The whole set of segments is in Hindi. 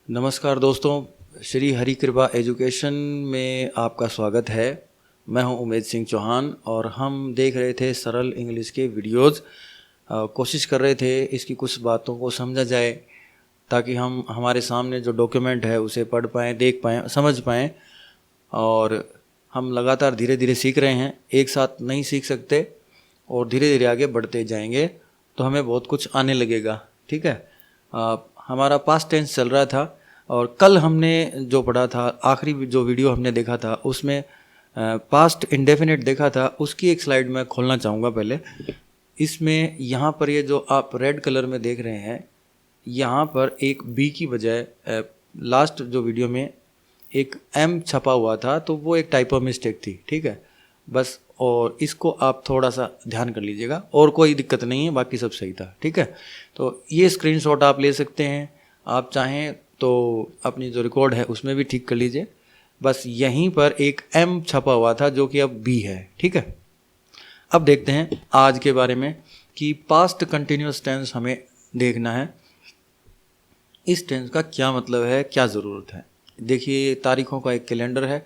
नमस्कार दोस्तों, श्री हरि कृपा एजुकेशन में आपका स्वागत है। मैं हूं उमेद सिंह चौहान और हम देख रहे थे सरल इंग्लिश के वीडियोस। कोशिश कर रहे थे इसकी कुछ बातों को समझा जाए ताकि हम हमारे सामने जो डॉक्यूमेंट है उसे पढ़ पाएँ, देख पाएँ, समझ पाएँ। और हम लगातार धीरे धीरे सीख रहे हैं, एक साथ नहीं सीख सकते और धीरे धीरे आगे बढ़ते जाएंगे तो हमें बहुत कुछ आने लगेगा। ठीक है। हमारा पास्ट टेंस चल रहा था और कल हमने जो पढ़ा था, आखिरी जो वीडियो हमने देखा था उसमें पास्ट इंडेफिनिट देखा था। उसकी एक स्लाइड मैं खोलना चाहूँगा पहले। इसमें यहाँ पर ये जो आप रेड कलर में देख रहे हैं, यहाँ पर एक बी की बजाय लास्ट जो वीडियो में एक एम छपा हुआ था, तो वो एक टाइपो मिस्टेक थी। ठीक है बस, और इसको आप थोड़ा सा ध्यान कर लीजिएगा और कोई दिक्कत नहीं है, बाकी सब सही था। ठीक है, तो ये स्क्रीनशॉट आप ले सकते हैं। आप चाहें तो अपनी जो रिकॉर्ड है उसमें भी ठीक कर लीजिए। बस यहीं पर एक एम छपा हुआ था जो कि अब बी है। ठीक है, अब देखते हैं आज के बारे में कि पास्ट कंटिन्यूअस टेंस हमें देखना है। इस टेंस का क्या मतलब है, क्या ज़रूरत है। देखिए, तारीखों का एक कैलेंडर है।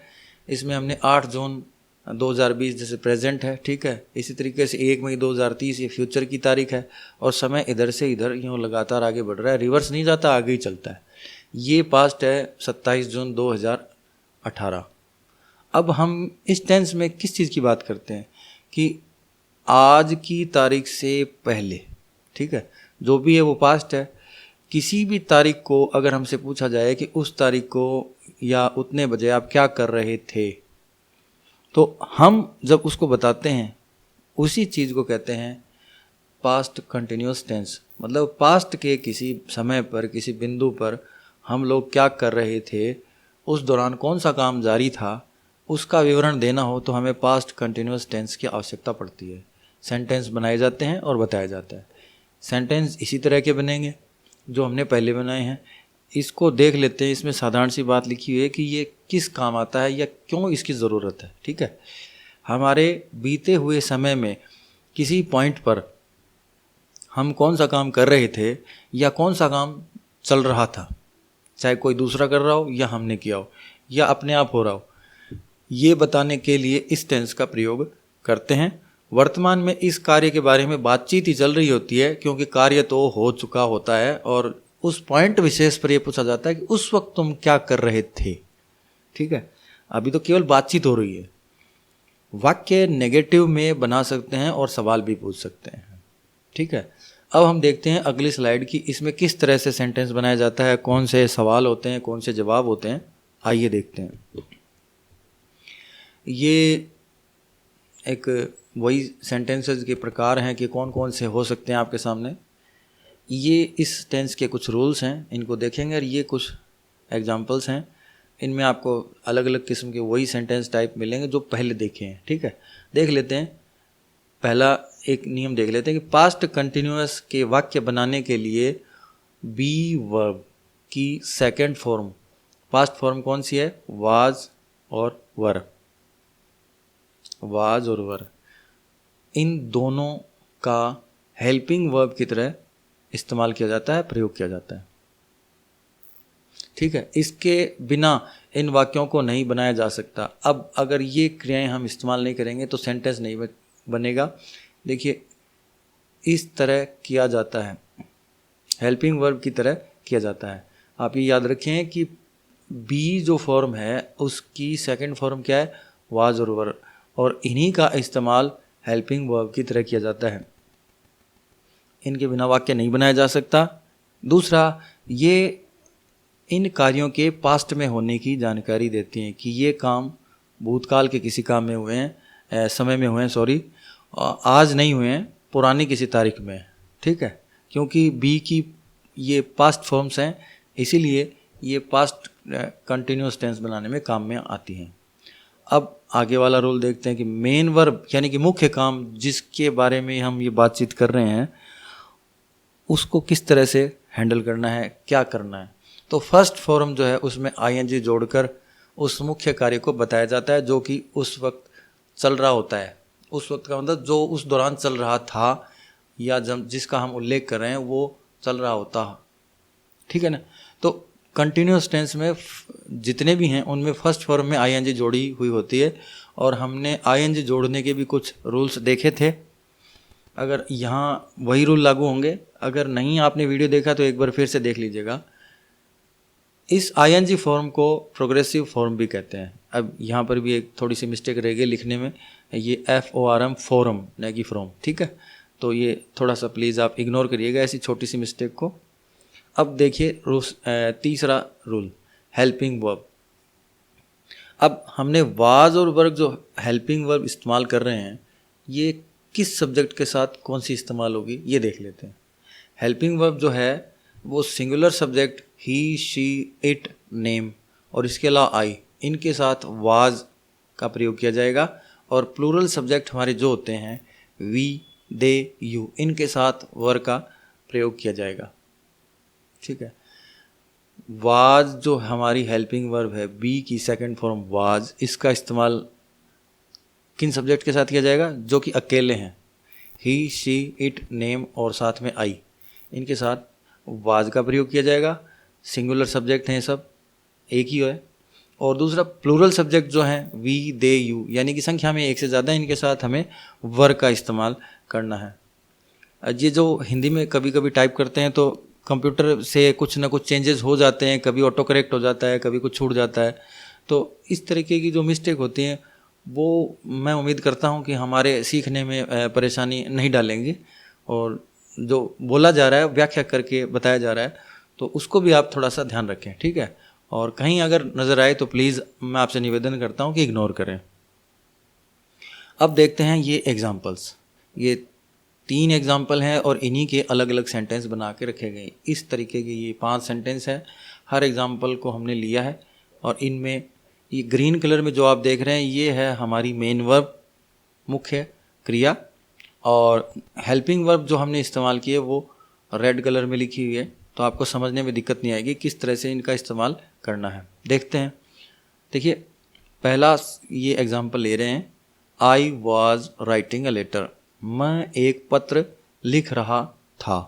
इसमें हमने 8 जून 2020 जैसे प्रेजेंट है। ठीक है, इसी तरीके से 1 मई 2030 ये फ्यूचर की तारीख है और समय इधर से इधर यूँ लगातार आगे बढ़ रहा है, रिवर्स नहीं जाता, आगे ही चलता है। ये पास्ट है 27 जून 2018। अब हम इस टेंस में किस चीज़ की बात करते हैं कि आज की तारीख से पहले। ठीक है, जो भी है वो पास्ट है। किसी भी तारीख को अगर हमसे पूछा जाए कि उस तारीख को या उतने बजे आप क्या कर रहे थे, तो हम जब उसको बताते हैं उसी चीज़ को कहते हैं पास्ट कंटिन्यूअस टेंस। मतलब पास्ट के किसी समय पर, किसी बिंदु पर हम लोग क्या कर रहे थे, उस दौरान कौन सा काम जारी था, उसका विवरण देना हो तो हमें पास्ट कंटिन्यूअस टेंस की आवश्यकता पड़ती है। सेंटेंस बनाए जाते हैं और बताया जाता है। सेंटेंस इसी तरह के बनेंगे जो हमने पहले बनाए हैं। इसको देख लेते हैं। इसमें साधारण सी बात लिखी हुई है कि ये किस काम आता है या क्यों इसकी ज़रूरत है। ठीक है, हमारे बीते हुए समय में किसी पॉइंट पर हम कौन सा काम कर रहे थे या कौन सा काम चल रहा था, चाहे कोई दूसरा कर रहा हो या हमने किया हो या अपने आप हो रहा हो, ये बताने के लिए इस टेंस का प्रयोग करते हैं। वर्तमान में इस कार्य के बारे में बातचीत ही चल रही होती है क्योंकि कार्य तो हो चुका होता है और उस पॉइंट विशेष पर यह पूछा जाता है कि उस वक्त तुम क्या कर रहे थे। ठीक है, अभी तो केवल बातचीत हो रही है। वाक्य नेगेटिव में बना सकते हैं और सवाल भी पूछ सकते हैं। ठीक है, अब हम देखते हैं अगली स्लाइड की इसमें किस तरह से सेंटेंस बनाया जाता है, कौन से सवाल होते हैं, कौन से जवाब होते हैं। आइए देखते हैं। ये एक वही सेंटेंसेस के प्रकार हैं कि कौन कौन से हो सकते हैं आपके सामने। ये इस टेंस के कुछ रूल्स हैं, इनको देखेंगे और ये कुछ एग्जांपल्स हैं। इनमें आपको अलग अलग किस्म के वही सेंटेंस टाइप मिलेंगे जो पहले देखे हैं। ठीक है, देख लेते हैं। पहला एक नियम देख लेते हैं कि पास्ट कंटिन्यूअस के वाक्य बनाने के लिए बी वर्ब की सेकंड फॉर्म, पास्ट फॉर्म कौन सी है, वाज और वर। वाज और वर, इन दोनों का हेल्पिंग वर्ब की तरह इस्तेमाल किया जाता है, प्रयोग किया जाता है। ठीक है, इसके बिना इन वाक्यों को नहीं बनाया जा सकता। अब अगर ये क्रियाएं हम इस्तेमाल नहीं करेंगे तो सेंटेंस नहीं बनेगा। देखिए, इस तरह किया जाता है, हेल्पिंग वर्ब की तरह किया जाता है। आप ये याद रखें कि बी जो फॉर्म है उसकी सेकंड फॉर्म क्या है, वाज और वर, और इन्हीं का इस्तेमाल हेल्पिंग वर्ब की तरह किया जाता है। इनके बिना वाक्य नहीं बनाया जा सकता। दूसरा, ये इन कार्यों के पास्ट में होने की जानकारी देती हैं कि ये काम भूतकाल के किसी काम में हुए हैं, समय में हुए हैं, सॉरी, आज नहीं हुए हैं, पुरानी किसी तारीख में। ठीक है, क्योंकि बी की ये पास्ट फॉर्म्स हैं, इसीलिए ये पास्ट कंटिन्यूअस टेंस बनाने में काम में आती हैं। अब आगे वाला रूल देखते हैं कि मेन वर्ब यानी कि मुख्य काम जिसके बारे में हम ये बातचीत कर रहे हैं उसको किस तरह से हैंडल करना है, क्या करना है। तो फर्स्ट फॉर्म जो है उसमें आईएनजी जोड़कर उस मुख्य कार्य को बताया जाता है जो कि उस वक्त चल रहा होता है। उस वक्त का मतलब जो उस दौरान चल रहा था या जब जिसका हम उल्लेख कर रहे हैं वो चल रहा होता। ठीक है ना। तो कंटिन्यूस टेंस में जितने भी हैं उनमें फर्स्ट फॉर्म में आईएनजी जोड़ी हुई होती है, और हमने आईएनजी जोड़ने के भी कुछ रूल्स देखे थे। अगर यहाँ वही रूल लागू होंगे, अगर नहीं आपने वीडियो देखा तो एक बार फिर से देख लीजिएगा। इस आईएनजी फॉर्म को प्रोग्रेसिव फॉर्म भी कहते हैं। अब यहाँ पर भी एक थोड़ी सी मिस्टेक रह गई लिखने में, ये FORM फॉरम न कि फ्रॉम, ठीक है। तो ये थोड़ा सा प्लीज़ आप इग्नोर करिएगा ऐसी छोटी सी मिस्टेक को। अब देखिए तीसरा रूल, हेल्पिंग वर्ब। अब हमने वाज और वर्ब जो हेल्पिंग वर्ब इस्तेमाल कर रहे हैं, ये किस सब्जेक्ट के साथ कौन सी इस्तेमाल होगी ये देख लेते हैं। हेल्पिंग वर्ब जो है वो singular subject he, she, it, name और इसके अलावा आई, इनके साथ वाज का प्रयोग किया जाएगा। और प्लूरल सब्जेक्ट हमारे जो होते हैं वी, दे, यू, इनके साथ वर का प्रयोग किया जाएगा, ठीक है। वाज जो हमारी हेल्पिंग वर्ब है, बी की सेकंड फॉर्म वाज, इसका इस्तेमाल किन सब्जेक्ट के साथ किया जाएगा? जो कि अकेले हैं, ही, शी, इट, नेम और साथ में आई, इनके साथ वाज का प्रयोग किया जाएगा। सिंगुलर सब्जेक्ट हैं सब, एक ही है। और दूसरा प्लूरल सब्जेक्ट जो हैं वी, दे, यू, यानी कि संख्या में एक से ज़्यादा, इनके साथ हमें वर का इस्तेमाल करना है। ये जो हिंदी में कभी कभी टाइप करते हैं तो कंप्यूटर से कुछ ना कुछ चेंजेस हो जाते हैं, कभी ऑटो करेक्ट हो जाता है, कभी कुछ छूट जाता है। तो इस तरीके की जो मिस्टेक होती हैं वो मैं उम्मीद करता हूँ कि हमारे सीखने में परेशानी नहीं डालेंगी, और जो बोला जा रहा है, व्याख्या करके बताया जा रहा है, तो उसको भी आप थोड़ा सा ध्यान रखें, ठीक है। और कहीं अगर नज़र आए तो प्लीज़ मैं आपसे निवेदन करता हूँ कि इग्नोर करें। अब देखते हैं ये एग्जाम्पल्स। ये 3 एग्जाम्पल हैं और इन्हीं के अलग अलग सेंटेंस बना के रखे गए। इस तरीके के ये 5 सेंटेंस है। हर एग्जाम्पल को हमने लिया है और इनमें ये ग्रीन कलर में जो आप देख रहे हैं ये है हमारी मेन वर्ब, मुख्य क्रिया, और हेल्पिंग वर्ब जो हमने इस्तेमाल की है वो रेड कलर में लिखी हुई है, तो आपको समझने में दिक्कत नहीं आएगी किस तरह से इनका इस्तेमाल करना है। देखते हैं। देखिए पहला ये एग्जाम्पल ले रहे हैं, I was writing a letter, मैं एक पत्र लिख रहा था।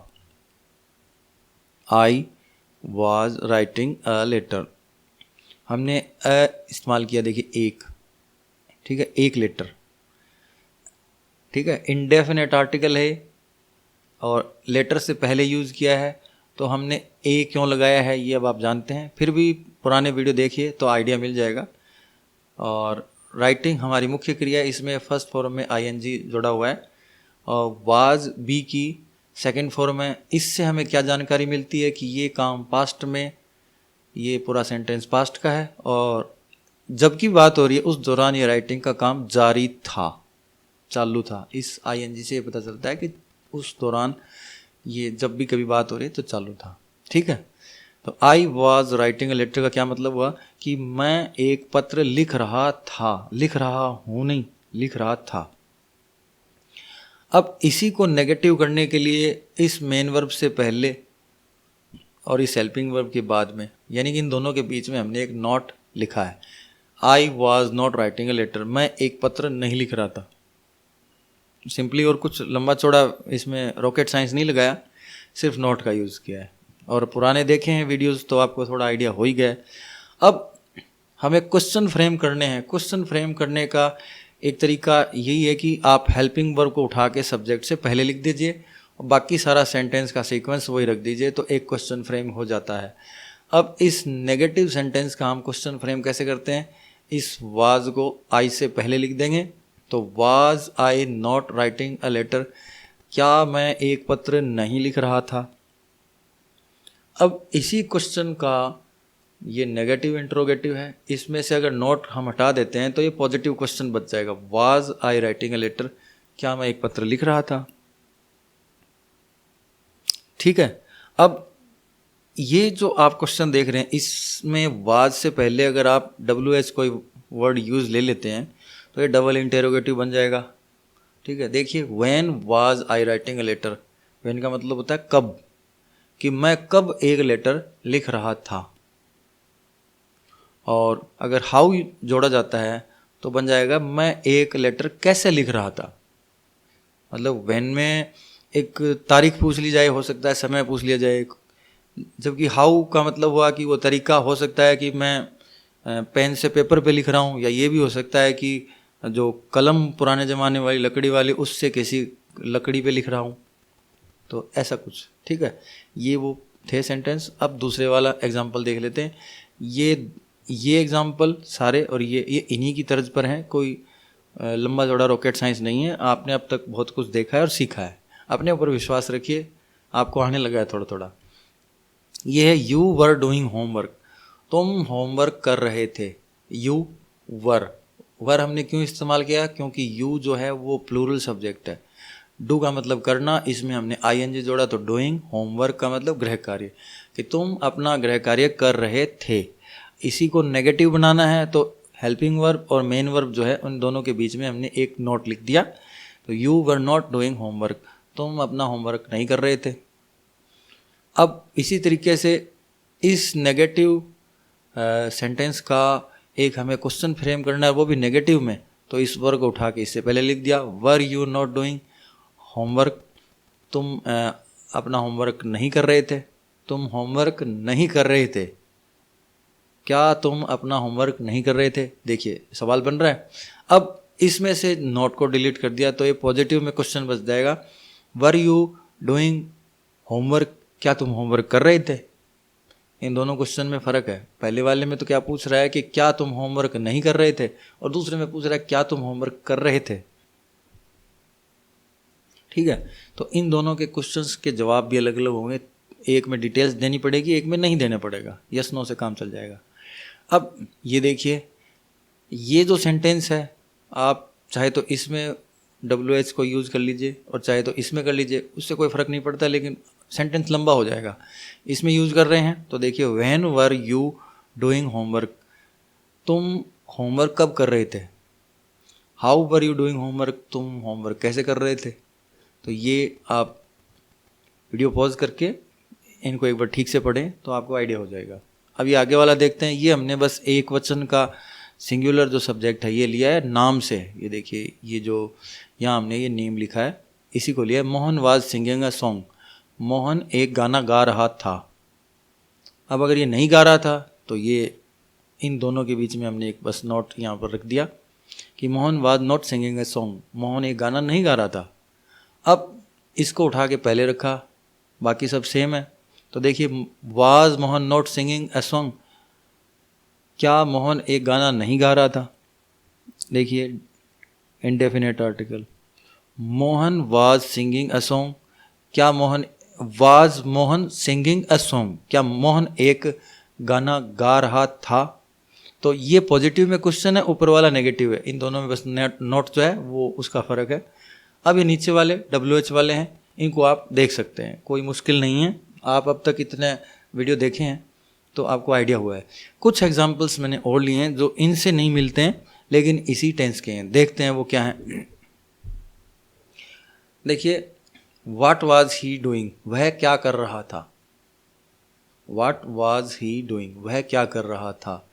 I was writing a letter, हमने इस्तेमाल किया, देखिए एक, ठीक है, एक लेटर, ठीक है। इंडेफिनेट आर्टिकल है और लेटर से पहले यूज़ किया है, तो हमने ए क्यों लगाया है ये अब आप जानते हैं, फिर भी पुराने वीडियो देखिए तो आइडिया मिल जाएगा। और राइटिंग हमारी मुख्य क्रिया, इसमें फर्स्ट फॉर्म में आईएनजी जुड़ा हुआ है, और वाज बी की सेकंड फॉर्म है। इससे हमें क्या जानकारी मिलती है कि ये काम पास्ट में, ये पूरा सेंटेंस पास्ट का है, और जबकि बात हो रही है उस दौरान ये राइटिंग का काम जारी था, चालू था। इस आईएनजी से ये पता चलता है कि उस दौरान ये जब भी कभी बात हो रही है तो चालू था, ठीक है। तो I was writing a letter का क्या मतलब हुआ कि मैं एक पत्र लिख रहा था, लिख रहा हूं नहीं, लिख रहा था। अब इसी को नेगेटिव करने के लिए इस मेन वर्ब से पहले और इस हेल्पिंग वर्ब के बाद में, यानी कि इन दोनों के बीच में हमने एक नॉट लिखा है। I was not writing a letter, मैं एक पत्र नहीं लिख रहा था, सिंपली, और कुछ लंबा चौड़ा इसमें रॉकेट साइंस नहीं लगाया, सिर्फ नोट का यूज़ किया है। और पुराने देखे हैं वीडियोस तो आपको थोड़ा आइडिया हो ही गया है। अब हमें क्वेश्चन फ्रेम करने हैं। क्वेश्चन फ्रेम करने का एक तरीका यही है कि आप हेल्पिंग वर्ब को उठा के सब्जेक्ट से पहले लिख दीजिए और बाकी सारा सेंटेंस का सीक्वेंस वही रख दीजिए, तो एक क्वेश्चन फ्रेम हो जाता है। अब इस नेगेटिव सेंटेंस का हम क्वेश्चन फ्रेम कैसे करते हैं, इस वाज को आई से पहले लिख देंगे, तो was I not writing a letter, क्या मैं एक पत्र नहीं लिख रहा था। अब इसी क्वेश्चन का ये नेगेटिव इंट्रोगेटिव है, इसमें से अगर नॉट हम हटा देते हैं तो ये पॉजिटिव क्वेश्चन बच जाएगा, was I writing a letter, क्या मैं एक पत्र लिख रहा था, ठीक है। अब ये जो आप क्वेश्चन देख रहे हैं इसमें वाज से पहले अगर आप WH कोई वर्ड यूज ले लेते हैं तो ये डबल इंटेरोगेटिव बन जाएगा, ठीक है। देखिए when was I writing a letter, when का मतलब होता है कब, कि मैं कब एक लेटर लिख रहा था। और अगर हाउ जोड़ा जाता है तो बन जाएगा मैं एक लेटर कैसे लिख रहा था। मतलब व्हेन में एक तारीख पूछ ली जाए, हो सकता है समय पूछ लिया जाए, जबकि हाउ का मतलब हुआ कि वो तरीका हो सकता है कि मैं पेन से पेपर पे लिख रहा हूँ, या ये भी हो सकता है कि जो कलम पुराने ज़माने वाली लकड़ी वाली उससे किसी लकड़ी पे लिख रहा हूँ, तो ऐसा कुछ। ठीक है, ये वो थे सेंटेंस। अब दूसरे वाला एग्जाम्पल देख लेते हैं। ये एग्जाम्पल सारे और ये इन्हीं की तर्ज पर हैं, कोई लंबा चौड़ा रॉकेट साइंस नहीं है। आपने अब तक बहुत कुछ देखा है और सीखा है, अपने ऊपर विश्वास रखिए, आपको आने लगा है थोड़ा थोड़ा। ये है यू वर डूइंग होमवर्क, तुम होमवर्क कर रहे थे। यू वर हमने क्यों इस्तेमाल किया? क्योंकि यू जो है वो प्लूरल सब्जेक्ट है। डू का मतलब करना, इसमें हमने आईएनजी जोड़ा तो डूइंग। होमवर्क का मतलब गृह कार्य, कि तुम अपना गृह कार्य कर रहे थे। इसी को नेगेटिव बनाना है तो हेल्पिंग वर्ब और मेन वर्ब जो है उन दोनों के बीच में हमने एक नोट लिख दिया। तो you were not doing homework, तुम अपना होमवर्क नहीं कर रहे थे। अब इसी तरीके से इस नेगेटिव सेंटेंस का एक हमें क्वेश्चन फ्रेम करना है, वो भी नेगेटिव में। तो इस वर्ग को उठा के इससे पहले लिख दिया, were you not doing homework, तुम अपना होमवर्क नहीं कर रहे थे। तुम होमवर्क नहीं कर रहे थे, क्या तुम अपना होमवर्क नहीं कर रहे थे? देखिए सवाल बन रहा है। अब इसमें से नोट को डिलीट कर दिया तो ये पॉजिटिव में क्वेश्चन बच जाएगा, वर यू डूइंग होमवर्क, क्या तुम होमवर्क कर रहे थे? इन दोनों क्वेश्चन में फ़र्क है। पहले वाले में तो क्या पूछ रहा है कि क्या तुम होमवर्क नहीं कर रहे थे, और दूसरे में पूछ रहा है क्या तुम होमवर्क कर रहे थे। ठीक है, तो इन दोनों के क्वेश्चंस के जवाब भी अलग अलग होंगे। एक में डिटेल्स देनी पड़ेगी, एक में नहीं देना पड़ेगा, यस नो से काम चल जाएगा। अब ये देखिए, ये जो सेंटेंस है, आप चाहे तो इसमें WH को यूज़ कर लीजिए और चाहे तो इसमें कर लीजिए, उससे कोई फ़र्क नहीं पड़ता, लेकिन सेंटेंस लंबा हो जाएगा। इसमें यूज़ कर रहे हैं तो देखिए, when were you doing homework, तुम होमवर्क कब कर रहे थे। How were you doing homework, तुम होमवर्क कैसे कर रहे थे। तो ये आप वीडियो पॉज करके इनको एक बार ठीक से पढ़ें तो आपको आइडिया हो जाएगा। अब ये आगे वाला देखते हैं। ये हमने बस एक वचन का सिंगुलर जो सब्जेक्ट है ये लिया है नाम से। ये देखिए, ये जो यहाँ हमने ये नेम लिखा है इसी को लिया है। Mohan was singing a song, Mohan एक गाना गा रहा था। अब अगर ये नहीं गा रहा था तो ये इन दोनों के बीच में हमने एक बस नोट यहाँ पर रख दिया कि Mohan was not singing a song, Mohan एक गाना नहीं गा रहा था। अब इसको उठा के पहले रखा, बाकी सब सेम है। तो देखिए, was Mohan not singing a song, क्या मोहन एक गाना नहीं गा रहा था। देखिए indefinite article, Mohan was singing a song, क्या Mohan was Mohan singing a song, क्या मोहन एक गाना गा रहा था। तो ये पॉजिटिव में क्वेश्चन है, ऊपर वाला नेगेटिव है। इन दोनों में बस नोट जो है वो उसका फ़र्क है। अब ये नीचे वाले WH वाले हैं, इनको आप देख सकते हैं, कोई मुश्किल नहीं है। आप अब तक इतने वीडियो देखे हैं तो आपको आइडिया हुआ है। कुछ एग्जांपल्स मैंने और लिए हैं जो इनसे नहीं मिलते हैं लेकिन इसी टेंस के हैं, देखते हैं वो क्या हैं। देखिए, व्हाट वाज ही डूइंग, वह क्या कर रहा था। व्हाट वाज ही डूइंग, वह क्या कर रहा था।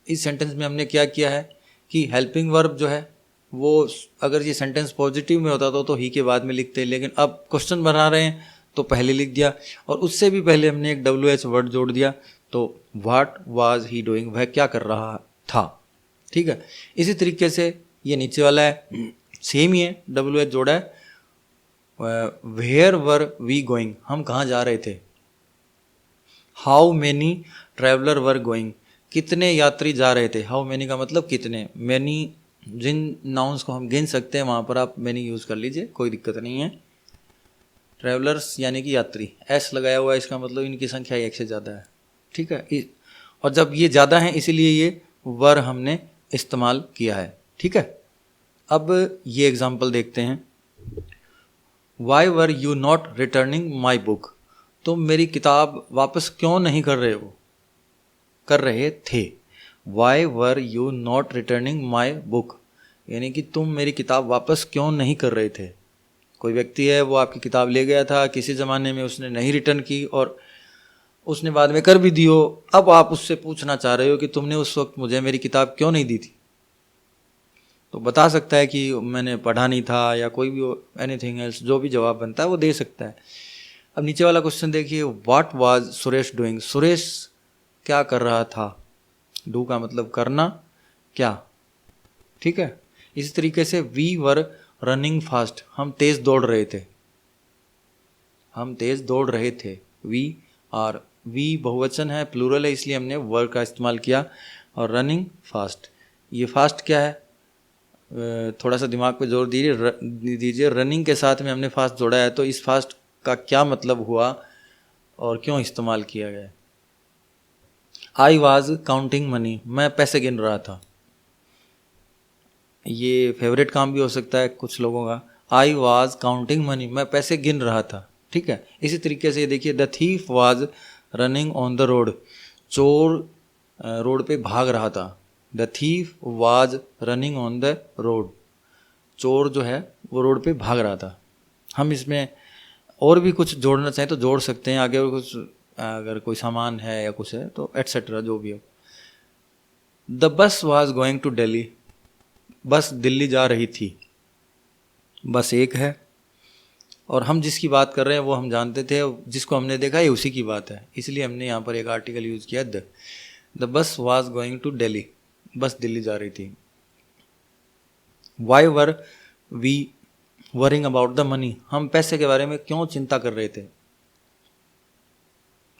इस सेंटेंस में हमने क्या किया है कि हेल्पिंग वर्ब जो है वो, अगर ये सेंटेंस पॉजिटिव में होता तो ही के बाद में लिखते, लेकिन अब क्वेश्चन बना रहे हैं तो पहले लिख दिया, और उससे भी पहले हमने एक WH वर्ड जोड़ दिया। तो व्हाट वाज ही डूइंग, वह क्या कर रहा था। ठीक है, इसी तरीके से ये नीचे वाला है, सेम ही है, WH जोड़ा है। वेयर वर वी गोइंग, हम कहाँ जा रहे थे। How many traveller were going, कितने यात्री जा रहे थे। हाउ मैनी का मतलब कितने, मैनी जिन नाउन्स को हम गिन सकते हैं वहाँ पर आप मैनी यूज़ कर लीजिए, कोई दिक्कत नहीं है। ट्रैवलर्स यानी कि यात्री, एस लगाया हुआ है, इसका मतलब इनकी संख्या एक से ज़्यादा है। ठीक है, और जब ये ज़्यादा हैं इसीलिए ये वर हमने इस्तेमाल किया है। ठीक है, अब ये एग्जाम्पल देखते हैं। Why were you not returning my book, तुम मेरी किताब वापस क्यों नहीं कर रहे हो, कर रहे थे। Why were you not returning my book, यानी कि तुम मेरी किताब वापस क्यों नहीं कर रहे थे। कोई व्यक्ति है, वो आपकी किताब ले गया था, किसी ज़माने में उसने नहीं रिटर्न की और उसने बाद में कर भी दी हो। अब आप उससे पूछना चाह रहे हो कि तुमने उस वक्त मुझे मेरी किताब क्यों नहीं दी थी। तो बता सकता है कि मैंने पढ़ा नहीं था या कोई भी एनीथिंग एल्स, जो भी जवाब बनता है वो दे सकता है। अब नीचे वाला क्वेश्चन देखिए, what was Suresh doing, Suresh क्या कर रहा था। डू का मतलब करना, क्या, ठीक है। इसी तरीके से वी वर रनिंग फास्ट, हम तेज दौड़ रहे थे, हम तेज दौड़ रहे थे। वी आर, वी बहुवचन है, प्लूरल है, इसलिए हमने वर का इस्तेमाल किया। और रनिंग फास्ट, ये फास्ट क्या है, थोड़ा सा दिमाग पे जोर दीजिए। रनिंग के साथ में हमने फास्ट जोड़ा है, तो इस फास्ट का क्या मतलब हुआ और क्यों इस्तेमाल किया गया। आई वॉज काउंटिंग मनी, मैं पैसे गिन रहा था। ये फेवरेट काम भी हो सकता है कुछ लोगों का। आई वॉज काउंटिंग मनी, मैं पैसे गिन रहा था, ठीक है। इसी तरीके से देखिए, the thief was running on the road, चोर रोड पे भाग रहा था। The thief was running on the road, चोर जो है वो रोड पे भाग रहा था। हम इसमें और भी कुछ जोड़ना चाहें तो जोड़ सकते हैं आगे, और कुछ अगर कोई सामान है या कुछ है तो एटसेट्रा जो भी हो। The bus was going to Delhi, bus Delhi जा रही थी। बस एक है और हम जिसकी बात कर रहे हैं वो हम जानते थे, जिसको हमने देखा है उसी की बात है, इसलिए हमने यहाँ पर एक आर्टिकल यूज़ किया the bus was going to Delhi, bus Delhi जा रही थी। Why were we worrying about the money, हम पैसे के बारे में क्यों चिंता कर रहे थे,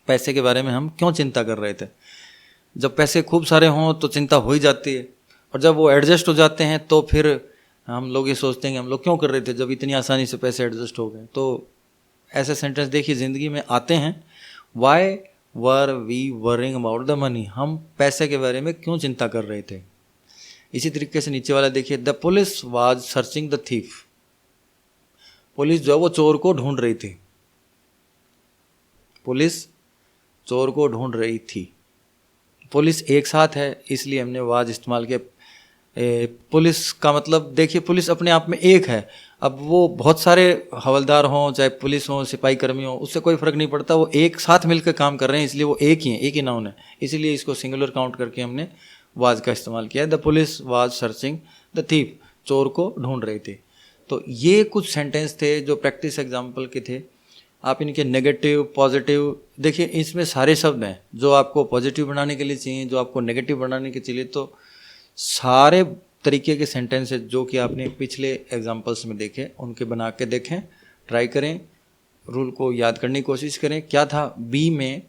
पैसे के बारे में हम क्यों चिंता कर रहे थे। जब पैसे खूब सारे हों तो चिंता हो ही जाती है, और जब वो एडजस्ट हो जाते हैं तो फिर हम लोग ये सोचते हैं कि हम लोग क्यों कर रहे थे जब इतनी आसानी से पैसे एडजस्ट हो गए। तो ऐसे सेंटेंस देखिए ज़िंदगी में आते हैं। Why were we worrying about the money, हम पैसे के बारे में क्यों चिंता कर रहे थे। इसी तरीके से नीचे वाला देखिए, the police was searching the thief, police जो है वो चोर को ढूंढ रही थी, पुलिस चोर को ढूंढ रही थी। पुलिस एक साथ है इसलिए हमने वाज इस्तेमाल किया। पुलिस का मतलब देखिए, पुलिस अपने आप में एक है। अब वो बहुत सारे हवलदार हों, चाहे पुलिस हों, सिपाही कर्मी हों, उससे कोई फ़र्क नहीं पड़ता, वो एक साथ मिलकर काम कर रहे हैं, इसलिए वो एक ही हैं, एक ही नाउन है, इसीलिए इसको सिंगुलर काउंट करके हमने वाज का इस्तेमाल किया। The police was searching the thief, चोर को ढूंढ रहे थे। तो ये कुछ सेंटेंस थे जो प्रैक्टिस एग्जाम्पल के थे। आप इनके नेगेटिव पॉजिटिव देखिए, इसमें सारे शब्द हैं जो आपको पॉजिटिव बनाने के लिए चाहिए, जो आपको नेगेटिव बनाने के चाहिए। तो सारे तरीके के सेंटेंस है जो कि आपने पिछले एग्जाम्पल्स में देखे, उनके बना के देखें, ट्राई करें, रूल को याद करने की कोशिश करें। क्या था, बी में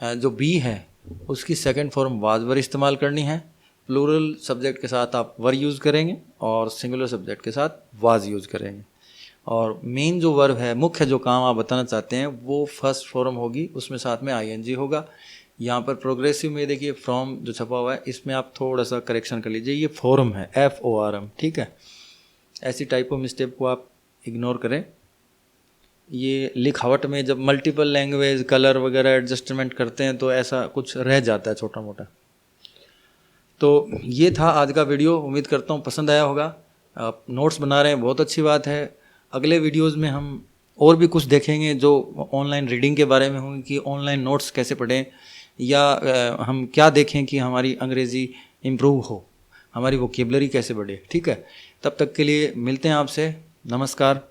जो बी है उसकी सेकंड फॉर्म वाज वर इस्तेमाल करनी है। प्लूरल सब्जेक्ट के साथ आप वर यूज़ करेंगे और सिंगुलर सब्जेक्ट के साथ वाज यूज़ करेंगे। और मेन जो वर्ब है, मुख्य जो काम आप बताना चाहते हैं, वो फर्स्ट फॉर्म होगी, उसमें साथ में आईएनजी होगा। यहाँ पर प्रोग्रेसिव में देखिए फ्रॉम जो छपा हुआ है, इसमें आप थोड़ा सा करेक्शन कर लीजिए, ये फॉर्म है FORM, ठीक है। ऐसी टाइप ऑफ मिस्टेक को आप इग्नोर करें। ये लिखावट में जब मल्टीपल लैंग्वेज कलर वगैरह एडजस्टमेंट करते हैं तो ऐसा कुछ रह जाता है छोटा मोटा। तो ये था आज का वीडियो, उम्मीद करता हूँ पसंद आया होगा। आप नोट्स बना रहे हैं, बहुत अच्छी बात है। अगले वीडियोज़ में हम और भी कुछ देखेंगे जो ऑनलाइन रीडिंग के बारे में होंगे, कि ऑनलाइन नोट्स कैसे पढ़ें, या हम क्या देखें कि हमारी अंग्रेज़ी इम्प्रूव हो, हमारी वोकेबलरी कैसे बढ़े, ठीक है। तब तक के लिए मिलते हैं आपसे, नमस्कार।